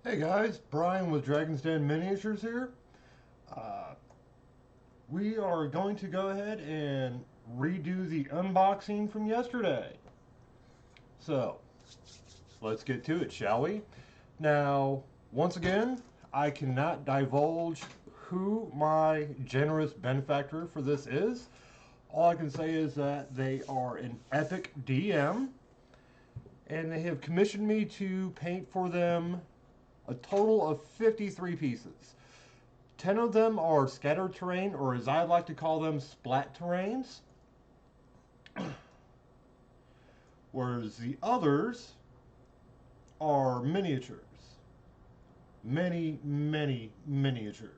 Hey guys, Brian with Dragon's Den Miniatures here. Uh, we are going to go ahead and redo the unboxing from yesterday. So, let's get to it, shall we? Now, once again, I cannot divulge who my generous benefactor for this is. All I can say is that they are an epic DM, and they have commissioned me to paint for them a total of 53 pieces. 10 of them are scattered terrain, or as I like to call them, splat terrains, whereas the others are miniatures. Many, many miniatures.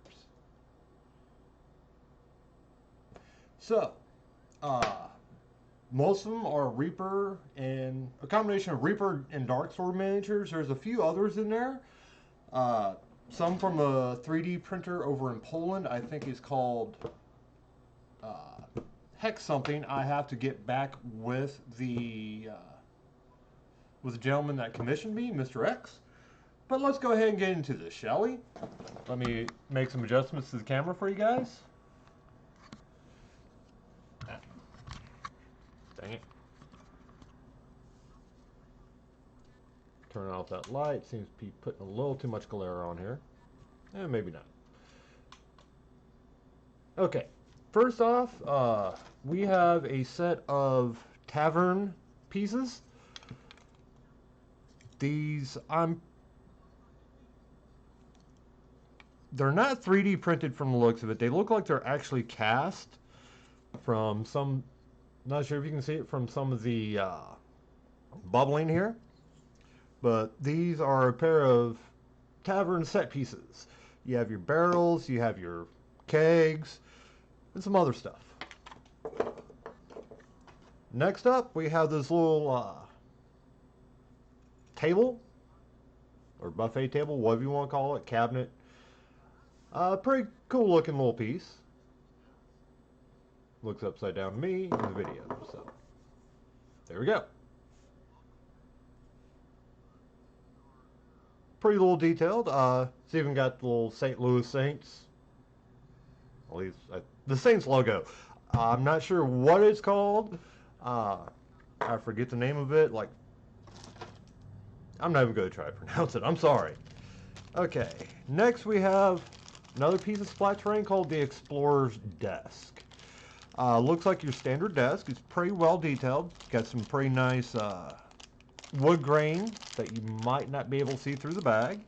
So, uh, most of them are Reaper and a combination of Reaper and Darksword miniatures. There's a few others in there. Uh, some from a 3D printer over in Poland. I think is called Hex something. I have to get back with the gentleman that commissioned me, Mr. X. But let's go ahead and get into this, shall we? Let me make some adjustments to the camera for you guys. Ah, dang it. Turn off that light. Seems to be putting a little too much glare on here. Maybe not. Okay. First off, we have a set of tavern pieces. They're not 3D printed from the looks of it. They look like they're actually cast from some, not sure if you can see it from some of the bubbling here, but these are a pair of tavern set pieces. You have your barrels, you have your kegs, and some other stuff. Next up, we have this little table, or buffet table, whatever you want to call it, cabinet. Pretty cool looking little piece. Looks upside down to me in the video, so there we go. Pretty little detailed. It's even got the little St. Louis Saints, at least the Saints logo. I'm not sure what it's called. Uh, I forget the name of it. Like, I'm not even going to try to pronounce it. I'm sorry. Okay, next we have another piece of splat terrain called the Explorer's Desk. Looks like your standard desk. It's pretty well detailed. Got some pretty nice wood grain that you might not be able to see through the bag.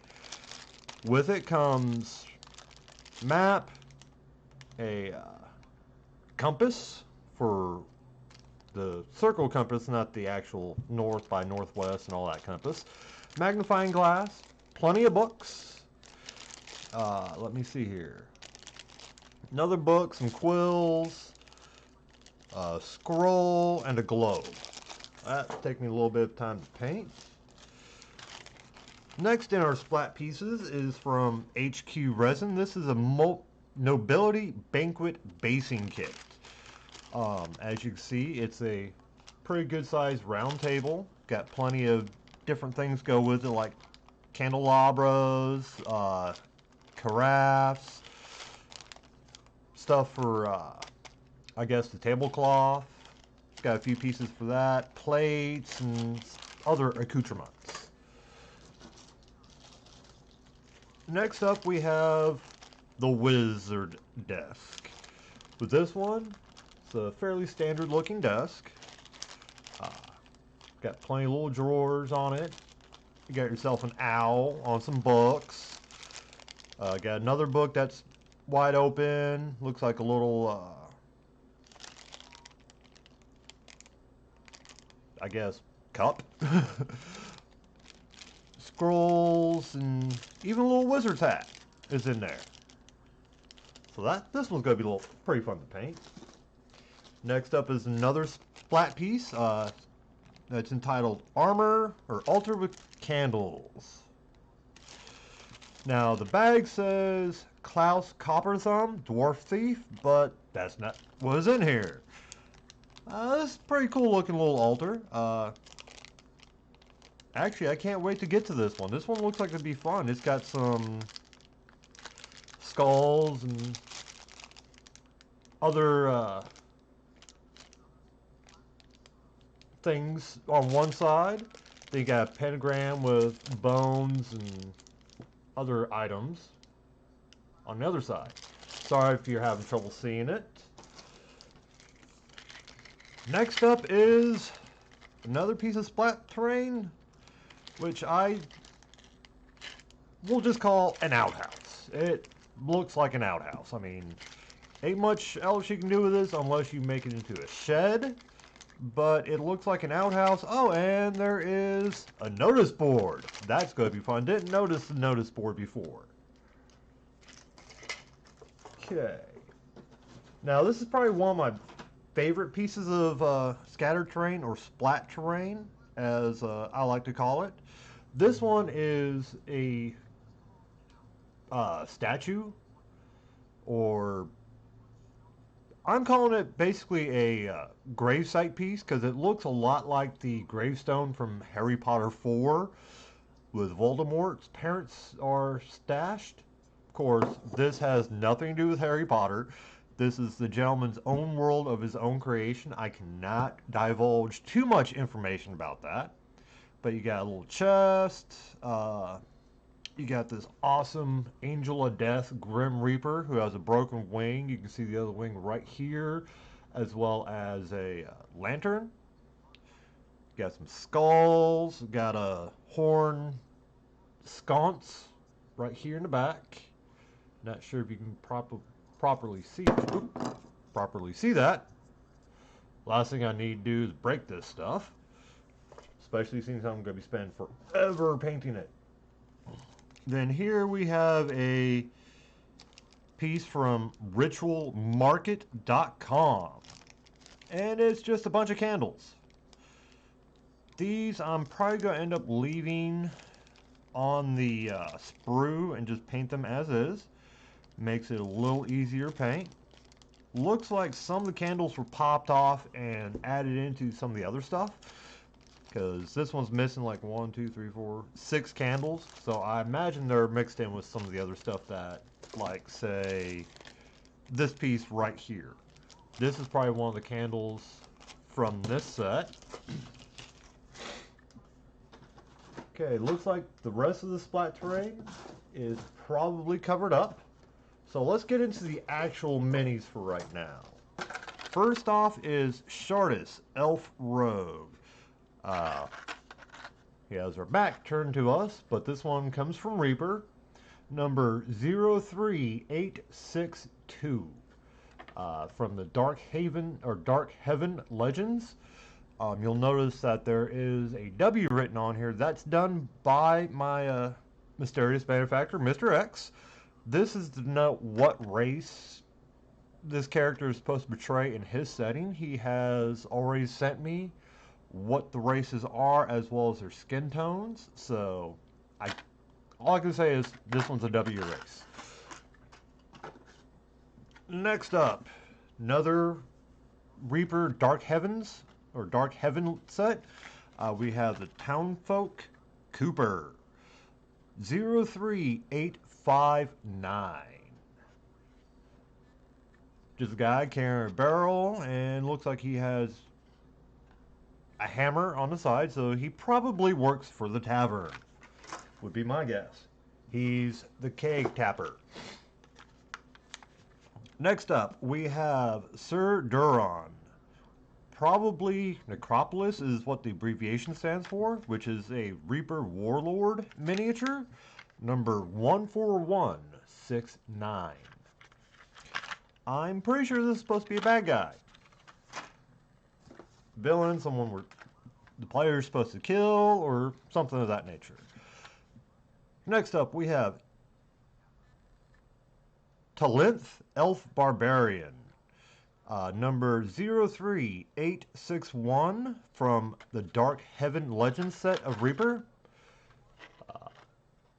With it comes map, a compass for the circle compass, not the actual north by northwest and all that compass. Magnifying glass, plenty of books. Let me see here. Another book, some quills, a scroll, and a globe. That's taking me a little bit of time to paint. Next in our splat pieces is from HQ Resin. This is a Nobility Banquet Basing Kit. As you can see, it's a pretty good sized round table. Got plenty of different things go with it, like candelabras, carafes, stuff for, I guess, the tablecloth. Got a few pieces for that, plates, and other accoutrements. Next up, we have the Wizard Desk. With this one, it's a fairly standard looking desk. Uh, got plenty of little drawers on it. You got yourself an owl on some books. Got another book that's wide open. Looks like a little, I guess, cup. Scrolls and even a little wizard's hat is in there. So this one's gonna be a little pretty fun to paint. Next up is another splat piece. That's entitled Armor or Altar with Candles. Now the bag says Klaus Copperthumb, Dwarf Thief, but that's not what is in here. This is a pretty cool looking little altar. Actually, I can't wait to get to this one. This one looks like it'd be fun. It's got some skulls and other things on one side. Then you got a pentagram with bones and other items on the other side. Sorry if you're having trouble seeing it. Next up is another piece of Splat Terrain, which I will just call an outhouse. It looks like an outhouse. I mean, ain't much else you can do with this unless you make it into a shed, but it looks like an outhouse. Oh, and there is a notice board. That's going to be fun. Didn't notice the notice board before. Okay. Now, this is probably one of my favorite pieces of scattered terrain, or splat terrain, as I like to call it. This one is a statue, or I'm calling it basically a gravesite piece, because it looks a lot like the gravestone from Harry Potter 4, with Voldemort's parents are stashed. Of course, this has nothing to do with Harry Potter. This is the gentleman's own world of his own creation. I cannot divulge too much information about that. But you got a little chest. You got this awesome Angel of Death Grim Reaper who has a broken wing. You can see the other wing right here, as well as a lantern. You got some skulls. Got a horn sconce right here in the back. Not sure if you can properly see that. Last thing I need to do is break this stuff, especially since I'm going to be spending forever painting it. Then here we have a piece from ritualmarket.com, and it's just a bunch of candles. These I'm probably going to end up leaving on the sprue and just paint them as is. Makes it a little easier paint. Looks like some of the candles were popped off and added into some of the other stuff, because this one's missing like 1, 2, 3, 4, 6 candles. So I imagine they're mixed in with some of the other stuff that, like, say, this piece right here. This is probably one of the candles from this set. Okay, looks like the rest of the splat terrain is probably covered up. So let's get into the actual minis for right now. First off is Shardus, Elf Rogue. He has her back turned to us, but this one comes from Reaper, number 03862, from the Dark Heaven Legends. You'll notice that there is a W written on here. That's done by my mysterious benefactor, Mr. X. This is to note what race this character is supposed to portray in his setting. He has already sent me what the races are, as well as their skin tones. So all I can say is this one's a W race. Next up, another Reaper Dark Heavens, or Dark Heaven set. We have the Townfolk Cooper, 03859. Just a guy carrying a barrel, and looks like he has a hammer on the side, so he probably works for the tavern, would be my guess. He's the keg tapper. Next up, we have Sir Duron. Probably Necropolis is what the abbreviation stands for, which is a Reaper Warlord miniature, number 14169. I'm pretty sure this is supposed to be a bad guy. Villain, someone the player is supposed to kill, or something of that nature. Next up, we have Talinth, Elf Barbarian, number 03861 from the Dark Heaven Legends set of Reaper.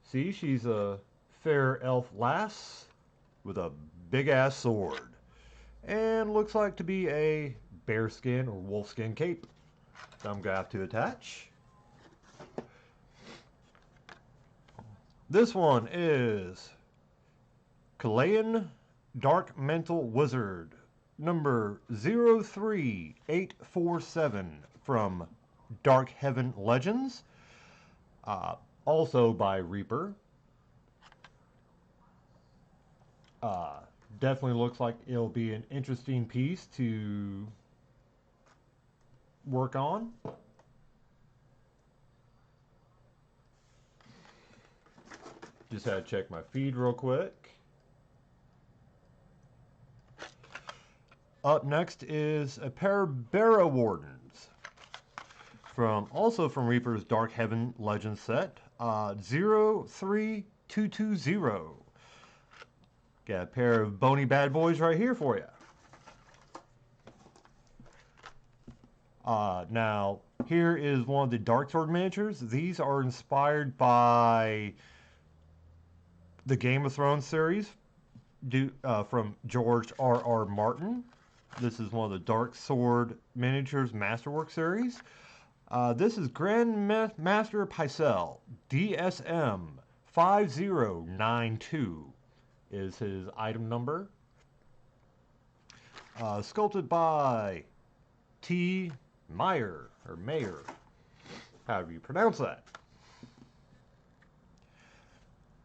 See, she's a fair elf lass with a big-ass sword, and looks like to be a bearskin or wolfskin cape that I'm going to have to attach. This one is Kalayan Dark Mental Wizard, number 03847 from Dark Heaven Legends, also by Reaper. Definitely looks like it'll be an interesting piece to work on. Just had to check my feed real quick. Up next is a pair of Barrow Wardens, also from Reaper's Dark Heaven Legends set, 03220. Got a pair of bony bad boys right here for you. Now, here is one of the Darksword miniatures. These are inspired by the Game of Thrones series from George R.R. Martin. This is one of the Darksword miniatures Masterwork series. This is Grand Master Pycelle, DSM 5092 is his item number. Sculpted by T. Meyer, or Mayer, however you pronounce that.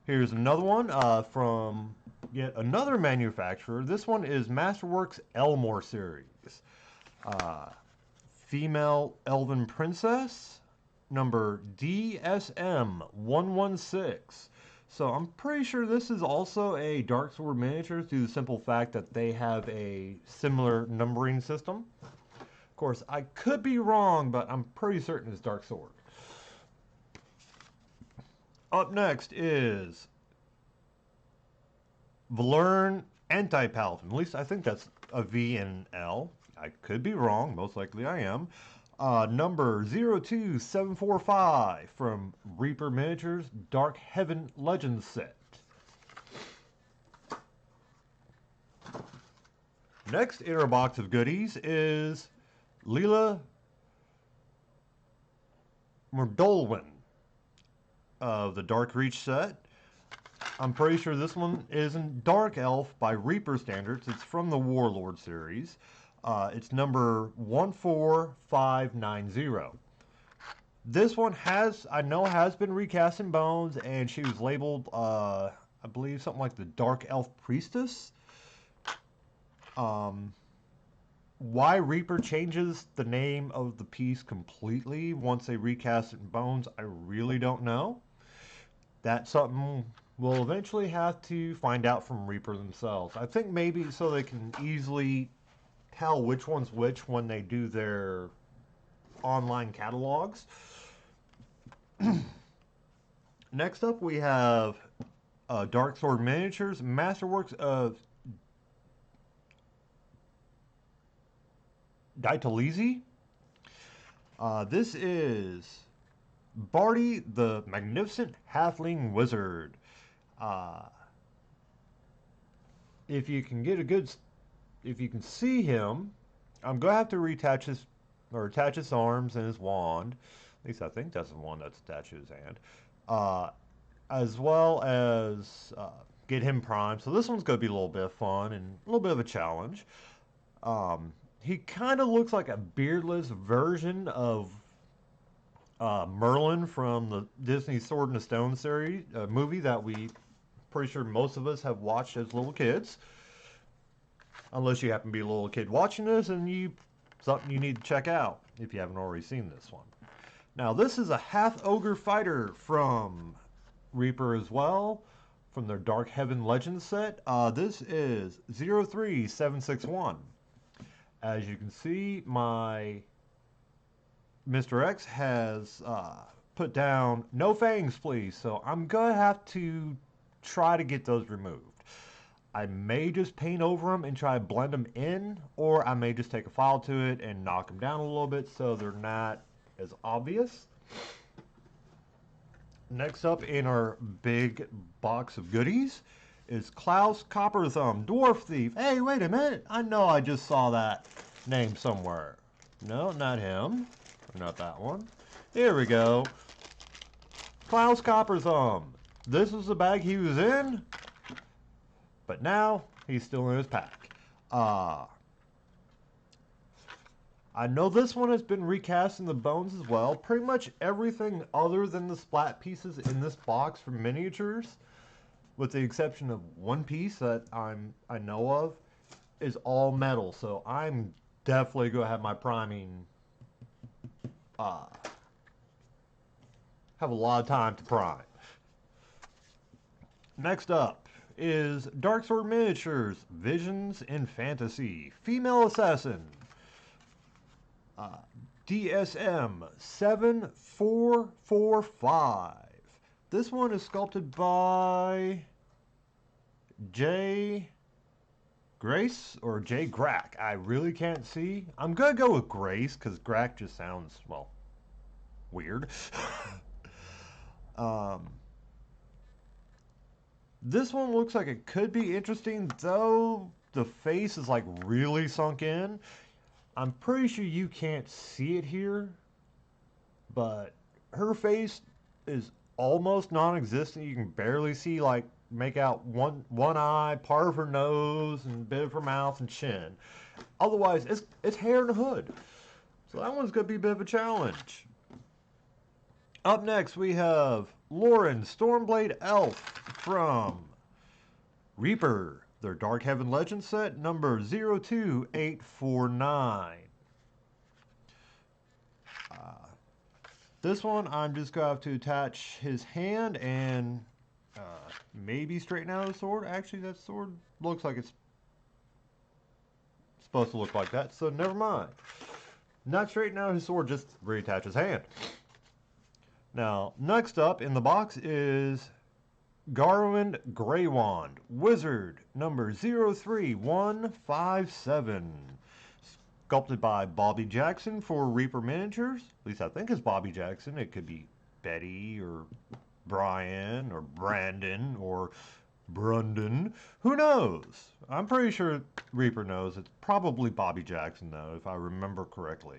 Here's another one from yet another manufacturer. This one is Masterworks Elmore series. Female Elven Princess, number DSM 116. So I'm pretty sure this is also a Darksword miniatures due to the simple fact that they have a similar numbering system. Of course, I could be wrong, but I'm pretty certain it's Darksword. Up next is Valeurn Anti-Paladin. At least I think that's a V and L. I could be wrong. Most likely I am. Number 02745 from Reaper Miniatures Dark Heaven Legends set. Next in our box of goodies is Leela Mordolwyn of the Dark Reach set. I'm pretty sure this one is in Dark Elf by Reaper standards. It's from the Warlord series. It's number 14590. This one I know has been recast in bones, and she was labeled, I believe, something like the Dark Elf Priestess. Why Reaper changes the name of the piece completely once they recast it in bones, I really don't know. That's something we'll eventually have to find out from Reaper themselves. I think maybe so they can easily tell which one's which when they do their online catalogs. Next up we have Darksword Miniatures Masterworks of Daitalizi. This is Barty the Magnificent Halfling Wizard. If you can see him, I'm gonna have to attach his arms and his wand. At least I think that's the one that's attached to his hand. As well as get him primed. So this one's gonna be a little bit of fun and a little bit of a challenge. He kind of looks like a beardless version of Merlin from the Disney Sword in the Stone series, a movie that pretty sure most of us have watched as little kids. Unless you happen to be a little kid watching this and something you need to check out if you haven't already seen this one. Now this is a half ogre fighter from Reaper as well, from their Dark Heaven Legends set. This is 03761. As you can see, my Mr. X has put down no fangs, please. So I'm going to have to try to get those removed. I may just paint over them and try to blend them in, or I may just take a file to it and knock them down a little bit so they're not as obvious. Next up in our big box of goodies is Klaus Copperthumb, Dwarf Thief. Hey, wait a minute. I know I just saw that name somewhere. No, not him. Not that one. Here we go. Klaus Copperthumb. This was the bag he was in, but now he's still in his pack. I know this one has been recast in the bones as well. Pretty much everything other than the splat pieces in this box for miniatures, with the exception of one piece that I know of, is all metal. So I'm definitely going to have my priming, have a lot of time to prime. Next up is Darksword Miniatures, Visions in Fantasy, Female Assassin. DSM 7445. This one is sculpted by Jay Grace or Jay Grack. I really can't see. I'm gonna go with Grace because Grack just sounds, well, weird. This one looks like it could be interesting, though the face is like really sunk in. I'm pretty sure you can't see it here, but her face is almost non-existent. You can barely see, like, make out one eye, part of her nose, and a bit of her mouth and chin. Otherwise, it's hair and a hood. So that one's going to be a bit of a challenge. Up next, we have Lauren Stormblade Elf from Reaper, their Dark Heaven Legend set, number 02849. This one, I'm just going to have to attach his hand and maybe straighten out the sword. Actually, that sword looks like it's supposed to look like that, so never mind. Not straighten out his sword, just reattach his hand. Now, next up in the box is Garland Greywand, Wizard, number 03157. Sculpted by Bobby Jackson for Reaper Miniatures. At least I think it's Bobby Jackson. It could be Betty or Brian or Brandon or Brundon. Who knows? I'm pretty sure Reaper knows. It's probably Bobby Jackson, though, if I remember correctly.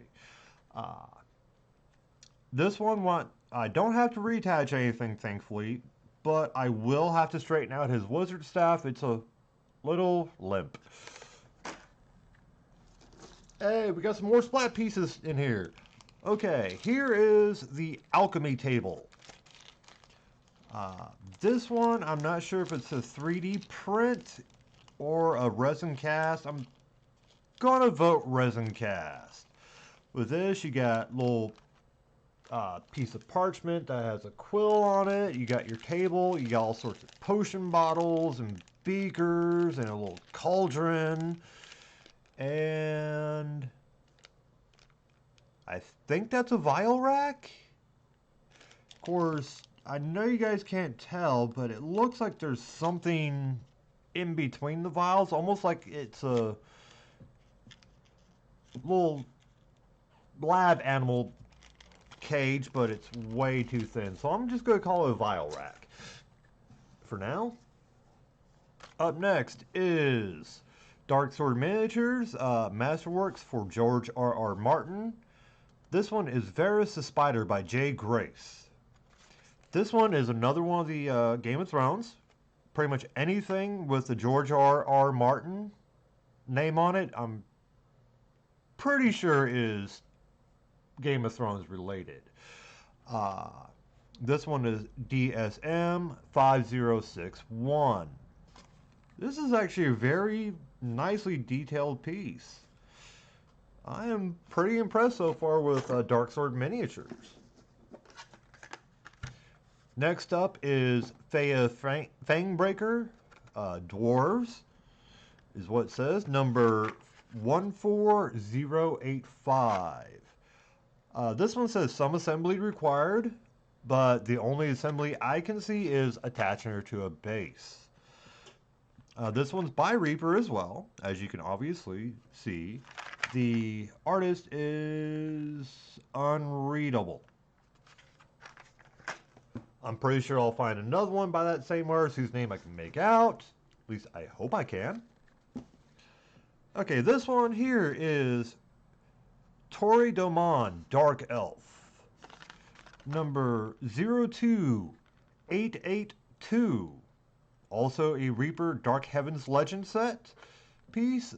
This one, I don't have to reattach anything, thankfully, but I will have to straighten out his wizard staff. It's a little limp. Hey, we got some more splat pieces in here. Okay, here is the alchemy table. This one, I'm not sure if it's a 3D print or a resin cast. I'm gonna vote resin cast. With this, you got a little piece of parchment that has a quill on it. You got your table. You got all sorts of potion bottles and beakers and a little cauldron. And I think that's a vial rack. Of course, I know you guys can't tell, but it looks like there's something in between the vials, almost like it's a little lab animal cage, but it's way too thin. So I'm just going to call it a vial rack for now. Up next is Darksword Miniatures, Masterworks for George R.R. Martin. This one is Varys the Spider by Jay Grace. This one is another one of the Game of Thrones. Pretty much anything with the George R.R. Martin name on it, I'm pretty sure is Game of Thrones related. This one is DSM 5061. This is actually a very nicely detailed piece. I am pretty impressed so far with Darksword Miniatures. Next up is Thea Fangbreaker, Dwarves, is what it says, number 14085. This one says some assembly required, but the only assembly I can see is attaching her to a base. This one's by Reaper as well, as you can obviously see. The artist is unreadable. I'm pretty sure I'll find another one by that same artist whose name I can make out. At least I hope I can. Okay, this one here is Tori Domon, Dark Elf. Number 02882. 2. Also a Reaper Dark Heavens Legend set piece.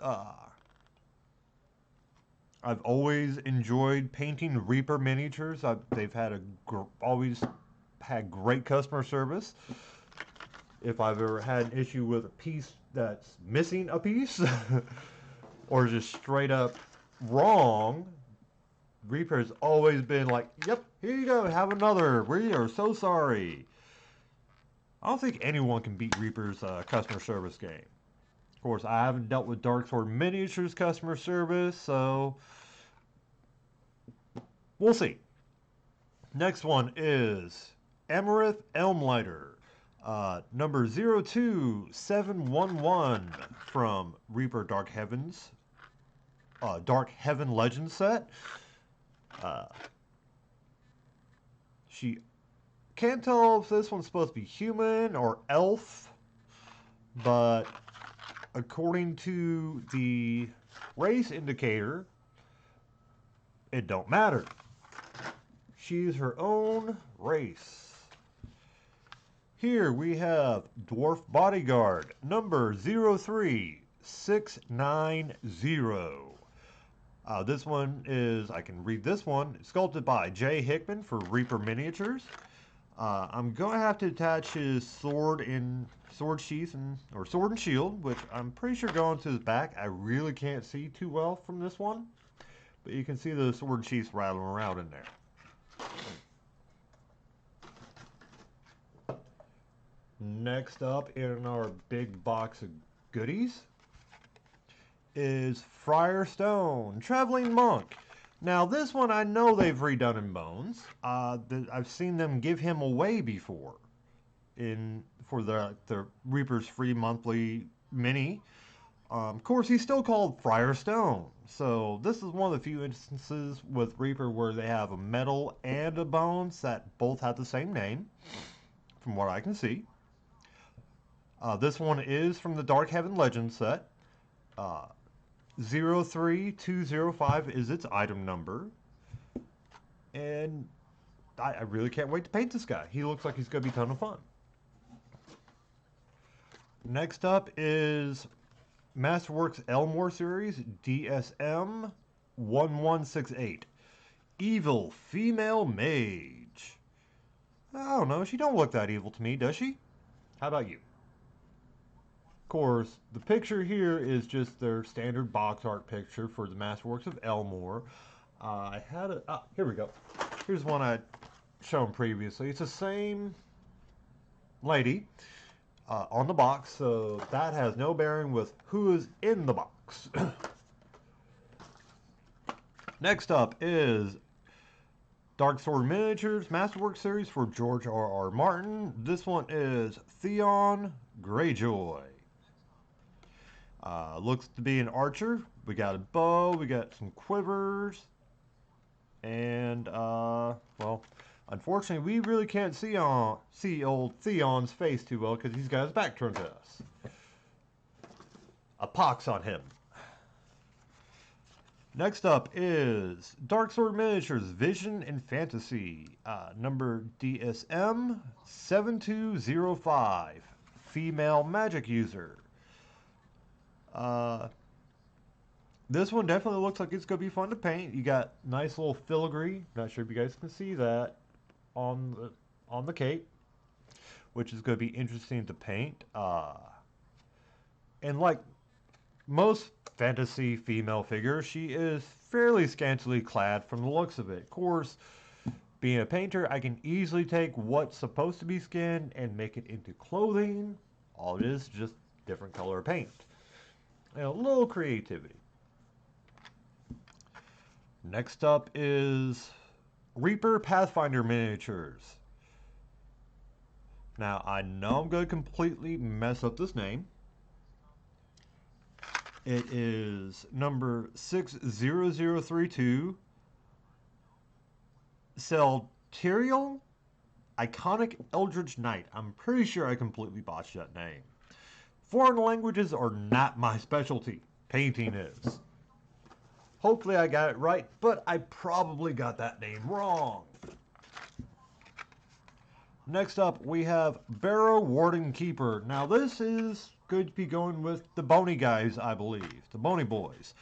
I've always enjoyed painting Reaper miniatures. They've had always had great customer service. If I've ever had an issue with a piece that's missing a piece or just straight up wrong, Reaper has always been like, yep, here you go, have another. We are so sorry. I don't think anyone can beat Reaper's customer service game. Of course, I haven't dealt with Dark Sword Miniatures customer service, so we'll see. Next one is Amarith Elmlighter, number 02711 from Reaper Dark Heavens, Dark Heaven Legend set. She can't tell if this one's supposed to be human or elf, but according to the race indicator, it don't matter. She's her own race. Here we have Dwarf Bodyguard, number 03690. This one is, I can read this one, sculpted by Jay Hickman for Reaper Miniatures. I'm going to have to attach his sword and sword sheath or sword and shield, which I'm pretty sure going to his back. I really can't see too well from this one, but you can see the sword and sheath rattling around in there. Next up in our big box of goodies is Friar Stone, Traveling Monk. Now this one I know they've redone in Bones. I've seen them give him away before for the Reaper's free monthly mini. Of course, he's still called Friar Stone. So this is one of the few instances with Reaper where they have a metal and a bones that both have the same name, from what I can see. This one is from the Dark Heaven Legend set. 03205 is its item number. And I really can't wait to paint this guy. He looks like he's going to be a ton of fun. Next up is Masterworks Elmore series, DSM 1168. Evil Female Mage. I don't know, she don't look that evil to me, does she? How about you? Of course, the picture here is just their standard box art picture for the Masterworks of Elmore. Here we go. Here's one I'd shown previously. It's the same lady on the box, so that has no bearing with who is in the box. Next up is Dark Sword Miniatures Masterworks series for George R.R. Martin. This one is Theon Greyjoy. Looks to be an archer. We got a bow, we got some quivers, and well, unfortunately we really can't see old Theon's face too well because he's got his back turned to us. A pox on him. Next up is Dark Sword Miniatures Vision and Fantasy, number DSM 7205, female magic user. This one definitely looks like it's going to be fun to paint. You got nice little filigree. Not sure if you guys can see that on the cape, which is going to be interesting to paint. And like most fantasy female figures, she is fairly scantily clad from the looks of it. Of course, being a painter, I can easily take what's supposed to be skin and make it into clothing. All it is just different color of paint. And a little creativity. Next up is Reaper Pathfinder Miniatures. Now, I know I'm going to completely mess up this name. It is number 60032, Celterial Iconic Eldritch Knight. I'm pretty sure I completely botched that name. Foreign languages are not my specialty. Painting is. Hopefully I got it right, but I probably got that name wrong. Next up, we have Barrow Warden Keeper. Now, this is going to be going with the Bony guys, I believe. The Bony boys.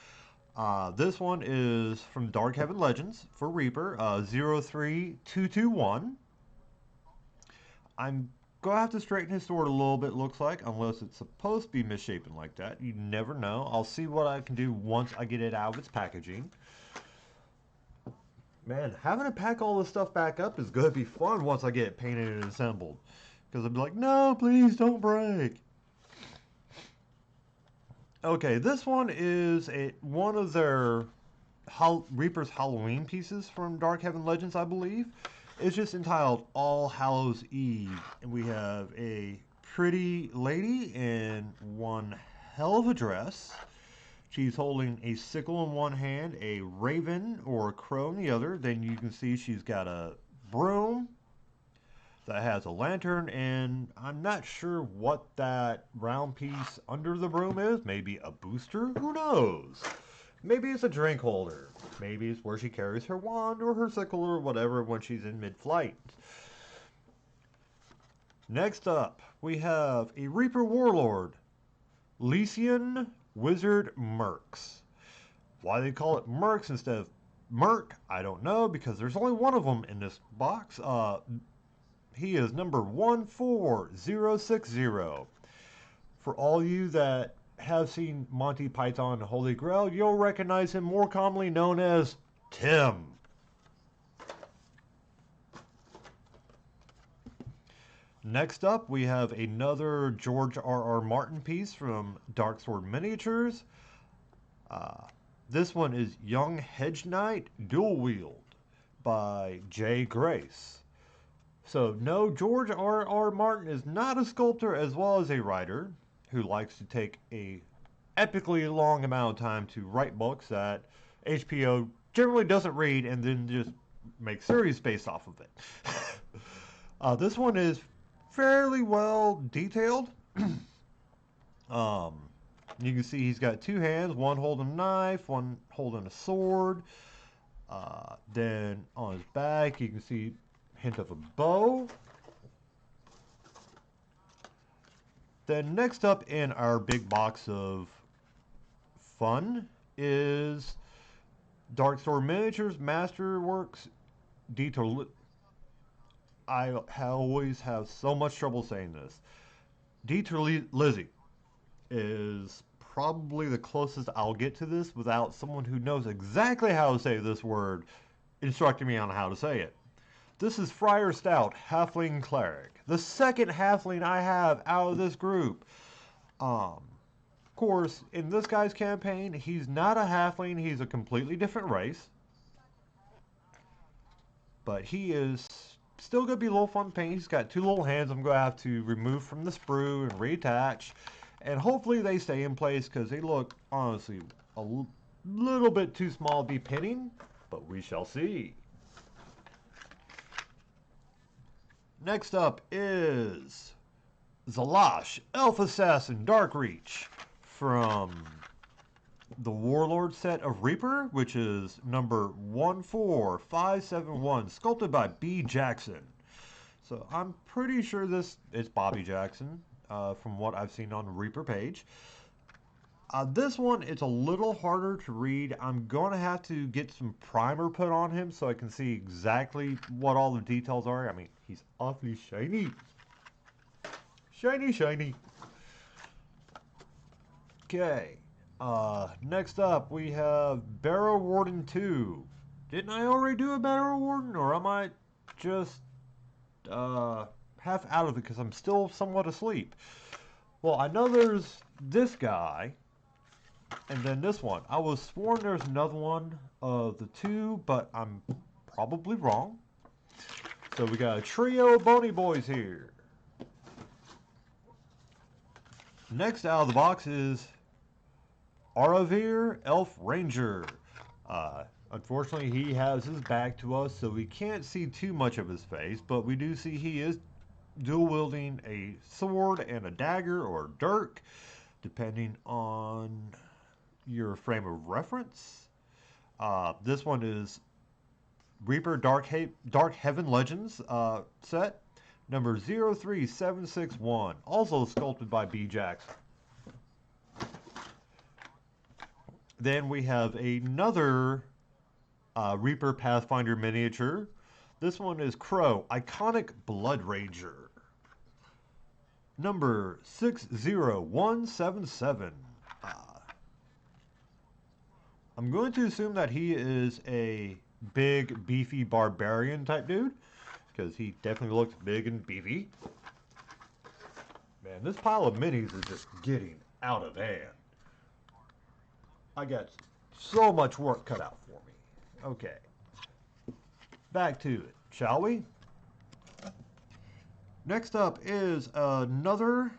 This one is from Dark Heaven Legends for Reaper, 03221. I'm going to have to straighten his sword a little bit, looks like, unless it's supposed to be misshapen like that. You never know. I'll see what I can do once I get it out of its packaging. Man, having to pack all this stuff back up is going to be fun once I get it painted and assembled. Because I'll be like, no, please don't break. Okay, this one is one of their Reaper's Halloween pieces from Dark Heaven Legends, I believe. It's just entitled All Hallows Eve. And we have a pretty lady in one hell of a dress. She's holding a sickle in one hand, a raven or a crow in the other. Then you can see she's got a broom that has a lantern, and I'm not sure what that round piece under the broom is. Maybe a booster? Who knows? Maybe it's a drink holder. Maybe it's where she carries her wand or her sickle or whatever when she's in mid-flight. Next up, we have a Reaper Warlord, Lycian Wizard Mercs. Why they call it Mercs instead of Merc, I don't know, because there's only one of them in this box. He is number 14060. For all you that have seen Monty Python and Holy Grail, you'll recognize him more commonly known as Tim. Next up, we have another George R.R. Martin piece from Darksword Miniatures. This one is Young Hedge Knight Dual Wield by Jay Grace. So, no, George R.R. Martin is not a sculptor as well as a writer who likes to take a epically long amount of time to write books that HBO generally doesn't read and then just make series based off of it. This one is fairly well detailed. You can see he's got two hands, one holding a knife, one holding a sword. Then on his back, you can see hint of a bow. Then next up in our big box of fun is Darksword Miniatures Masterworks Detour. I always have so much trouble saying this. Detour Lizzie is probably the closest I'll get to this without someone who knows exactly how to say this word instructing me on how to say it. This is Friar Stout, Halfling Cleric. The second Halfling I have out of this group. Of course, in this guy's campaign, he's not a Halfling, he's a completely different race. But he is still going to be a little fun to paint. He's got two little hands I'm going to have to remove from the sprue and reattach. And hopefully they stay in place because they look, honestly, a little bit too small to be pinning. But we shall see. Next up is Zalash, Elf Assassin Darkreach from the Warlord set of Reaper, which is number 14571, sculpted by B. Jackson. So I'm pretty sure this is Bobby Jackson from what I've seen on the Reaper page. This one, it's a little harder to read. I'm going to have to get some primer put on him so I can see exactly what all the details are. I mean, he's awfully shiny. Shiny, shiny. Okay. Next up, we have Barrow Warden 2. Didn't I already do a Barrow Warden, or am I just half out of it because I'm still somewhat asleep? Well, I know there's this guy. And then this one. I was sworn there's another one of the two, but I'm probably wrong. So we got a trio of Bony Boys here. Next out of the box is Aravir Elf Ranger. Unfortunately, he has his back to us, so we can't see too much of his face, but we do see he is dual wielding a sword and a dagger or dirk, depending on your frame of reference. This one is Reaper Dark Heaven Legends set, number 03761, also sculpted by B. Jackson. Then we have another Reaper Pathfinder miniature. This one is Crow, iconic Blood Ranger. Number 60177. I'm going to assume that he is a big, beefy barbarian type dude, because he definitely looks big and beefy. Man, this pile of minis is just getting out of hand. I got so much work cut out for me. Okay. Back to it, shall we? Next up is another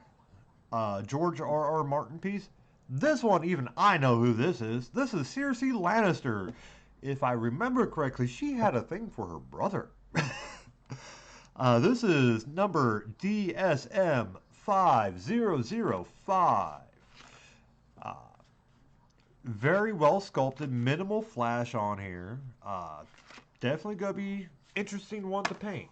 George R.R. Martin piece. This one, even I know who this is. This is Cersei Lannister. If I remember correctly, she had a thing for her brother. This is number DSM 5005. Very well sculpted, minimal flash on here. Definitely gonna be interesting one to paint.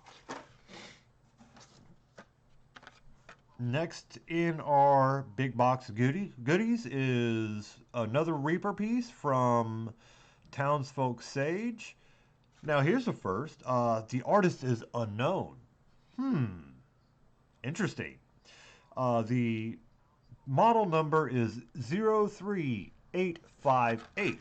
Next in our big box of goodies is another Reaper piece from Townsfolk Sage. Now here's the first. The artist is unknown. Interesting. The model number is 03858.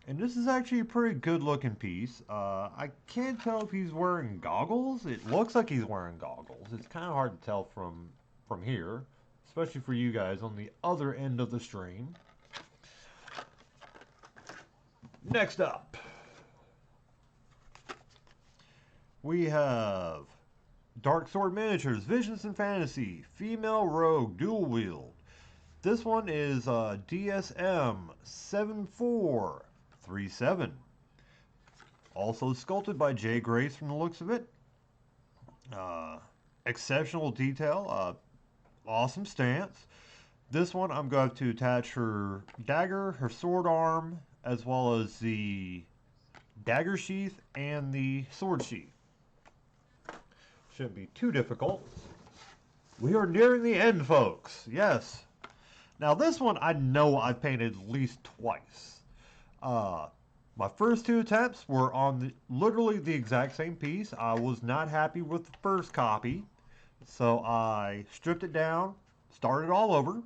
And this is actually a pretty good looking piece. I can't tell if he's wearing goggles. It looks like he's wearing goggles. It's kind of hard to tell from here, especially for you guys on the other end of the stream. Next up, we have Dark Sword Miniatures, Visions and Fantasy, Female Rogue, Dual Wield. This one is DSM 7437. Also sculpted by Jay Grace from the looks of it. Exceptional detail, awesome stance. This one I'm going to attach her dagger, her sword arm, as well as the dagger sheath and the sword sheath. Shouldn't be too difficult. We are nearing the end, folks. Yes. Now this one I know I've painted at least twice. My first two attempts were on literally the exact same piece. I was not happy with the first copy, so I stripped it down, started all over.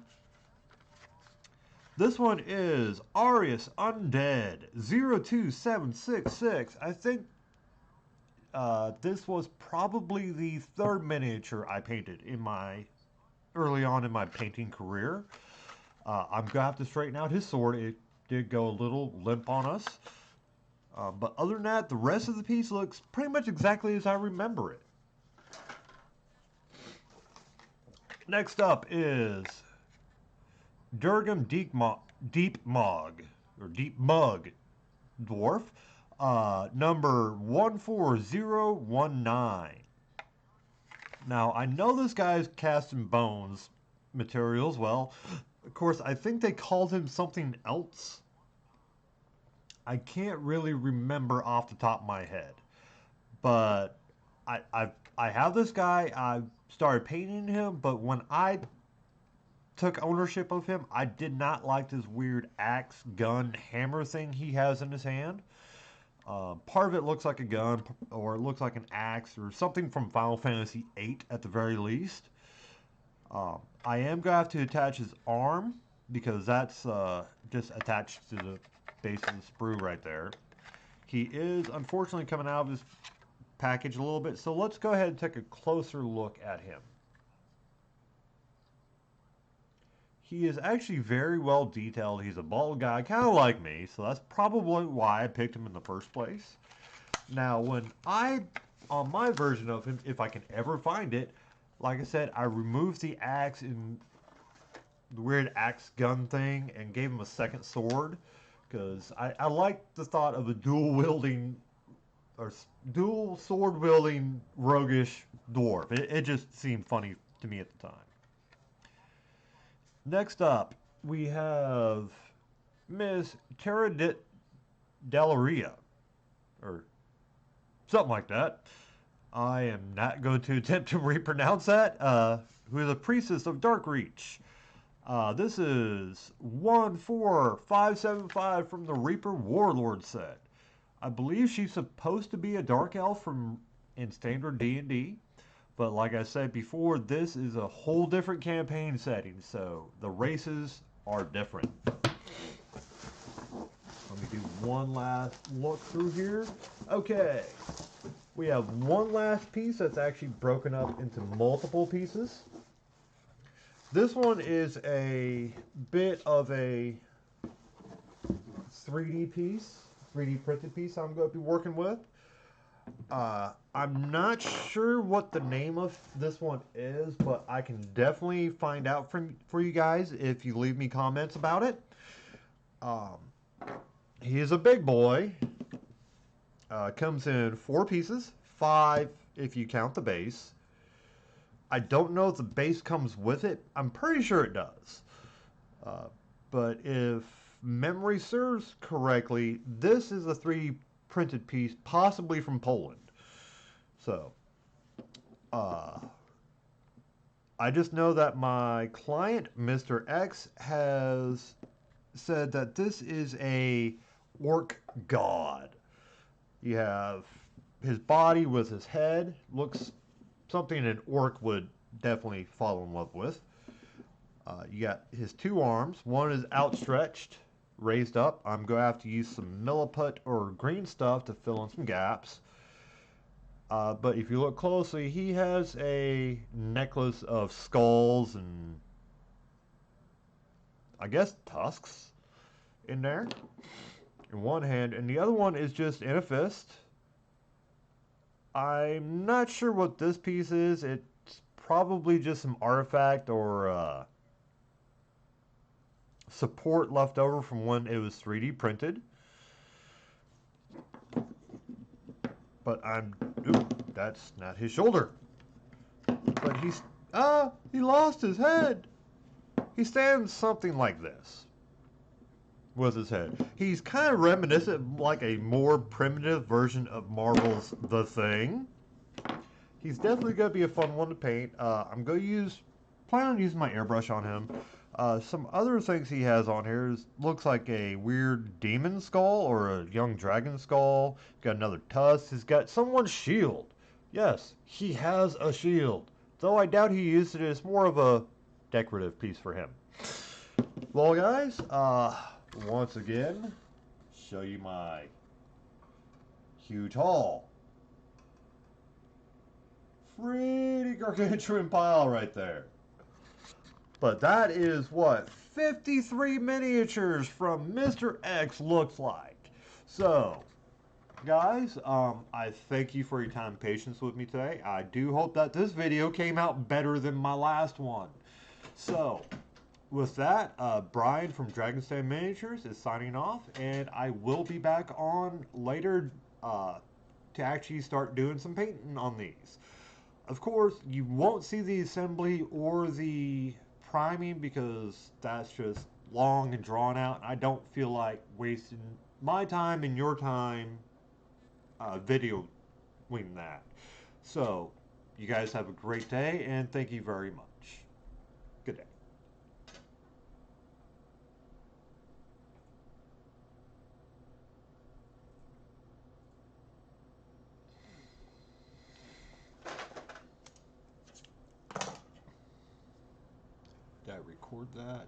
This one is Arius Undead 02766. I think this was probably the third miniature I painted early on in my painting career. I'm gonna have to straighten out his sword. It did go a little limp on us. But other than that, the rest of the piece looks pretty much exactly as I remember it. Next up is Durgam Deep Mug Dwarf, number 14019. Now, I know this guy's Cast in Bones materials. Well, of course, I think they called him something else. I can't really remember off the top of my head. But I have this guy. I started painting him, but when I took ownership of him, I did not like this weird axe, gun, hammer thing he has in his hand. Part of it looks like a gun, or it looks like an axe, or something from Final Fantasy VIII at the very least. I am going to have to attach his arm, because that's just attached to the base of the sprue right there. He is unfortunately coming out of his package a little bit, so let's go ahead and take a closer look at him. He is actually very well detailed. He's a bald guy, kind of like me, so that's probably why I picked him in the first place. Now, on my version of him, if I can ever find it, like I said, I removed the axe and the weird axe gun thing and gave him a second sword, because I like the thought of a dual sword wielding roguish dwarf. It just seemed funny to me at the time. Next up, we have Miss Tara Delaria, or something like that. I am not going to attempt to repronounce that. Who is a priestess of Darkreach. This is 14575 from the Reaper Warlord set. I believe she's supposed to be a Dark Elf from in standard D&D, but like I said before, this is a whole different campaign setting, so the races are different. Let me do one last look through here. Okay, we have one last piece that's actually broken up into multiple pieces. This one is a bit of a 3D piece, 3D printed piece I'm going to be working with. I'm not sure what the name of this one is, but I can definitely find out for you guys if you leave me comments about it. He is a big boy. Comes in 4 pieces, 5 if you count the base. I don't know if the base comes with it. I'm pretty sure it does. But if memory serves correctly, this is a 3D printed piece, possibly from Poland. So, I just know that my client, Mr. X, has said that this is a orc god. You have his body with his head. Looks something an orc would definitely fall in love with. You got his 2 arms. One is outstretched, raised up. I'm going to have to use some milliput or green stuff to fill in some gaps. But if you look closely, he has a necklace of skulls and I guess tusks in there in one hand, and the other one is just in a fist. I'm not sure what this piece is. It's probably just some artifact or support left over from when it was 3D printed. But that's not his shoulder. But he lost his head. He stands something like this with his head. He's kind of reminiscent, like a more primitive version of Marvel's The Thing. He's definitely going to be a fun one to paint. I'm going to plan on using my airbrush on him. Some other things he has on here looks like a weird demon skull or a young dragon skull. Got another tusk. He's got someone's shield. Yes, he has a shield. Though I doubt he used it as more of a decorative piece for him. Well, guys, once again, show you my huge haul. Pretty gargantuan pile right there. But that is what 53 miniatures from Mr. X looks like. So, guys, I thank you for your time and patience with me today. I do hope that this video came out better than my last one. So, with that, Brian from Dragonstand Miniatures is signing off, and I will be back on later to actually start doing some painting on these. Of course, you won't see the assembly or the priming because that's just long and drawn out. I don't feel like wasting my time and your time videoing that. So, you guys have a great day, and thank you very much. Good day. Did I record that?